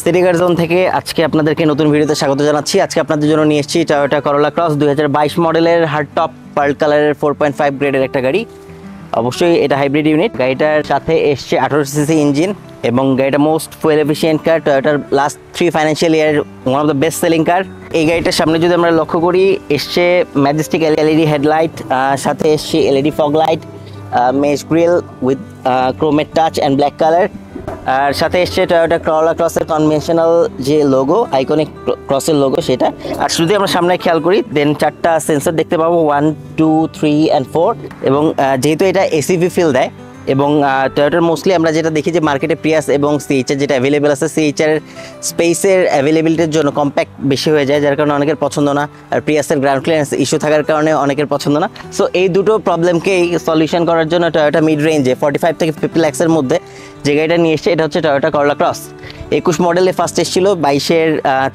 City কার zone থেকে আজকে আপনাদেরকে নতুন ভিডিওতে স্বাগত জানাচ্ছি। আজকে আপনাদের জন্য নিয়ে এসেছি টয়োটা করোলা ক্রস 2022 মডেলের হার্ড টপ পার্ল কালারের 4.5 গ্রেডের একটা গাড়ি। অবশ্যই এটা হাইব্রিড ইউনিট। গাড়িটার সাথে এসছে 18 সিসি ইঞ্জিন এবং গাড়িটা মোস্ট ফুয়েল এফিশিয়েন্ট কার, টয়োটার last 3 financial year one of the best selling car. এই গাড়িটার সামনে যদি আমরা লক্ষ্য করি, এসছে ম্যাজেস্টিক এলইডি হেডলাইট, সাথে এসছে LED fog light, mesh grille with chromate touch and black colour. আর সাথে এসছে টয়োটা করোলা ক্রসের কনভেনশনাল যে লোগো, আইকনিক ক্রসের লোগো সেটা। আর যদি আমরা সামনে খেয়াল করি, দেন 4টা সেন্সর দেখতে পাবো, 1, 2, 3 অ্যান্ড 4। এবং যেহেতু এটা এসিভি ফিল দেয় এবং টয়োটার মোস্টলি আমরা যেটা দেখি যে মার্কেটে প্রিয়াস এবং সিএইচআর যেটা অ্যাভেলেবেল আছে, সিএইচআর স্পেসের অ্যাভেলেবিলিটির জন্য কম্প্যাক্ট বেশি হয়ে যায়, যার কারণে অনেকের পছন্দ না। আর প্রিয়াসের গ্রাউন্ড ক্লিয়ারেন্স ইস্যু থাকার কারণে অনেকের পছন্দ না। সো এই দুটো প্রবলেমকেই সলিউশন করার জন্য টয়োটা মিড রেঞ্জে 45 থেকে 50 লাখসের মধ্যে যে গাড়িটা নিয়ে এসছে, এটা হচ্ছে টয়োটা করোলা ক্রস। 21 মডেলে ফার্স্ট এসেছিল, 22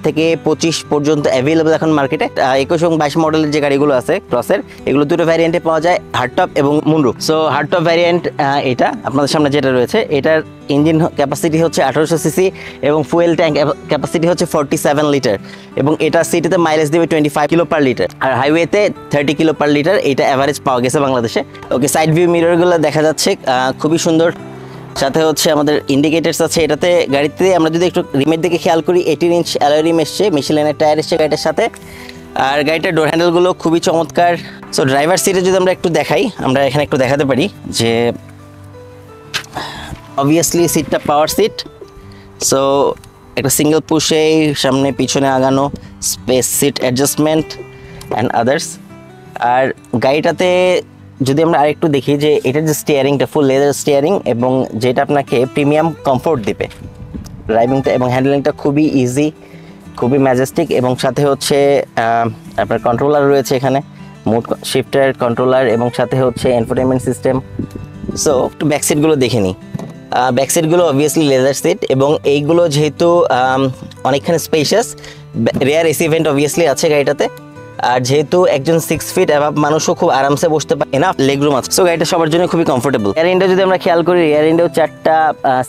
থেকে 25 পর্যন্ত অ্যাভেলেবল এখন মার্কেটে। 21 এবং 22 মডেলের যে গাড়িগুলো আছে ক্রসের, এগুলো দুটো ভ্যারিয়েন্টে পাওয়া যায়, হার্ডটপ এবং মুনরুফ। সো হার্ডটপ ভ্যারিয়েন্ট এটা আপনাদের সামনে যেটা রয়েছে, এটার ইঞ্জিন ক্যাপাসিটি হচ্ছে 1800 সিসি এবং ফুয়েল ট্যাঙ্ক ক্যাপাসিটি হচ্ছে 47 লিটার এবং এটা সিটিতে মাইলেজ দেবে 25 কিলো পার লিটার, আর হাইওয়েতে 30 কিলো পার লিটার এটা অ্যাভারেজ পাওয়া গেছে বাংলাদেশে। ওকে, সাইড ভিউ মিররগুলো দেখা যাচ্ছে খুবই সুন্দর। সাথে হচ্ছে আমাদের ইন্ডিকেটার্স আছে এটাতে। গাড়িতে আমরা যদি একটু রিমের দিকে খেয়াল করি, 18 ইঞ্চ অ্যালয় রিম এসছে, মিশেলিনের টায়ার এসছে গাড়িটার সাথে। আর গাড়িটার ডোর হ্যান্ডেলগুলো খুবই চমৎকার। সো ড্রাইভার সিটে যদি আমরা একটু দেখাই, আমরা এখানে একটু দেখাতে পারি যে অবভিয়াসলি সিটটা পাওয়ার সিট। সো একটা সিঙ্গেল পুশে সামনে পিছনে আগানো, space seat adjustment and others. আর গাড়িটাতে যদি আমরা আরেকটু দেখি যে এটার যে স্টিয়ারিংটা ফুল লেদার স্টিয়ারিং এবং যেটা আপনাকে প্রিমিয়াম কমফোর্ট দিবে। ড্রাইভিংটা এবং হ্যান্ডলিংটা খুবই ইজি, খুবই ম্যাজেস্টিক এবং সাথে হচ্ছে আপনার কন্ট্রোলার রয়েছে এখানে, মুড শিফটার কন্ট্রোলার এবং সাথে হচ্ছে এনফোটেনমেন্ট সিস্টেম। সো একটু ব্যাক সিটগুলো দেখে নিই। ব্যাক সিটগুলো অবভিয়াসলি লেদার সিট এবং এইগুলো যেহেতু অনেকখানি spacious, rare AC vent obviously আছে গাড়িটাতে। আর যেহেতু একজন 6 ফিট অ্যাভাব মানুষও খুব আরামসে বসতে পারে, এনাফ লেগ রুম আছে। সো গাড়িটা সবার জন্য খুবই কমফোর্টেবল। রিয়ার উইন্ডো যদি আমরা খেয়াল করি, রিয়ার উইন্ডো 4টা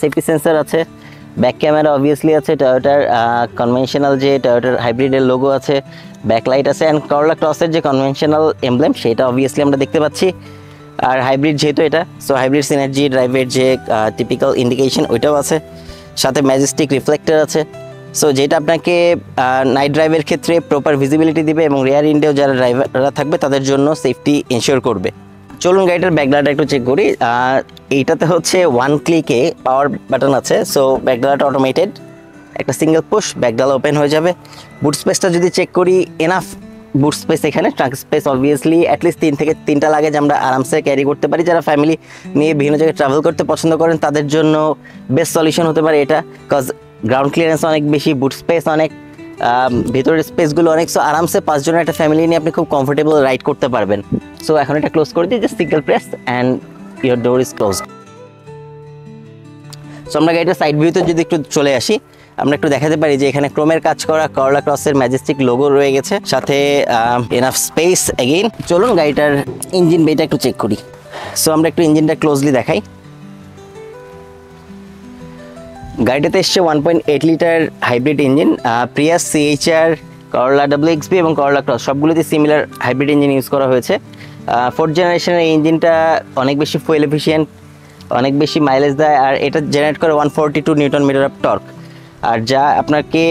সেফটি সেন্সর আছে, ব্যাক ক্যামেরা অবভিয়াসলি আছে, টয়োটার কনভেনশনাল যে টয়োটার হাইব্রিডের লোগো আছে, ব্যাকলাইট আছে অ্যান্ড করোলা ক্রসের যে কনভেনশনাল এমব্লেম সেটা অবভিয়াসলি আমরা দেখতে পাচ্ছি। আর হাইব্রিড যেহেতু এটা, সো হাইব্রিড সিনার্জি ড্রাইভের যে টিপিক্যাল ইন্ডিকেশন ওইটাও আছে, সাথে ম্যাজেস্টিক রিফ্লেক্টর আছে। সো যেটা আপনাকে নাইট ড্রাইভের ক্ষেত্রে প্রপার ভিজিবিলিটি দিবে এবং রিয়ার উইন্ডোও যারা ড্রাইভাররা থাকবে তাদের জন্য সেফটি ইনশিওর করবে। চলুন গাড়িটার ব্যাকলাইটটা একটু চেক করি। এইটাতে হচ্ছে 1 ক্লিকে পাওয়ার বাটন আছে। সো ব্যাকলাইট অটোমেটেড, একটা সিঙ্গেল পুশ ব্যাকডালা ওপেন হয়ে যাবে। বুট স্পেসটা যদি চেক করি, এনাফ বুট স্পেস এখানে। ট্রাঙ্ক স্পেস অবভিয়াসলি অ্যাটলিস্ট 3 থেকে 3টা লাগেজ আমরা আরামসে ক্যারি করতে পারি। যারা ফ্যামিলি নিয়ে বিভিন্ন জায়গায় ট্রাভেল করতে পছন্দ করেন তাদের জন্য বেস্ট সলিউশন হতে পারে এটা, বিকজ গ্রাউন্ড ক্লিয়ারেন্স অনেক বেশি, বুট স্পেস অনেক, ভেতরের স্পেসগুলো অনেক। সো আরামসে 5 জনের একটা ফ্যামিলি নিয়ে আপনি খুব কমফোর্টেবল রাইড করতে পারবেন। সো এখন এটা ক্লোজ করে দিই, just single press and your door is closed. So আমরা গাড়িটা সাইড ভিউতে যদি একটু চলে আসি, আমরা একটু দেখাতে পারি যে এখানে ক্রোমের কাজ করা করোলা ক্রসের ম্যাজেস্টিক লোগো রয়ে গেছে, সাথে এনাফ স্পেস এগেইন। চলুন গাড়িটার ইঞ্জিন বেটা একটু চেক করি। সো আমরা একটু ইঞ্জিনটা ক্লোজলি দেখাই। গাড়িটাতে এসছে 1.8 litre hybrid engine. Prius, CHR, Corolla WXB এবং করোলা ক্রস সবগুলোতে সিমিলার হাইব্রিড ইঞ্জিন ইউজ করা হয়েছে। 4th জেনারেশনের এই ইঞ্জিনটা অনেক বেশি ফুয়েল এফিশিয়েন্ট, অনেক বেশি মাইলেজ দেয়, আর এটা জেনারেট করে 142 নিউটন মিটার অফ টর্ক, আর যা আপনাকে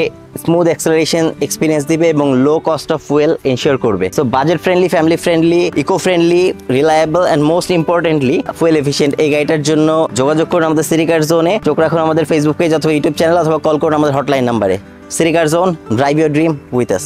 স্মুথ অ্যাক্সেলারেশন এক্সপিরিয়েন্স দিবে এবং low cost of fuel ensure করবে। So budget friendly, family friendly, eco friendly, reliable and most importantly fuel efficient এই গাড়িটার জন্য যোগাযোগ করুন আমাদের সিটি কার জোনে। চোখ রাখুন আমাদের ফেসবুক পেজ অথবা ইউটিউব চ্যানেল, অথবা কল করুন আমাদের হটলাইন নাম্বারে। City car zone, drive your dream with us.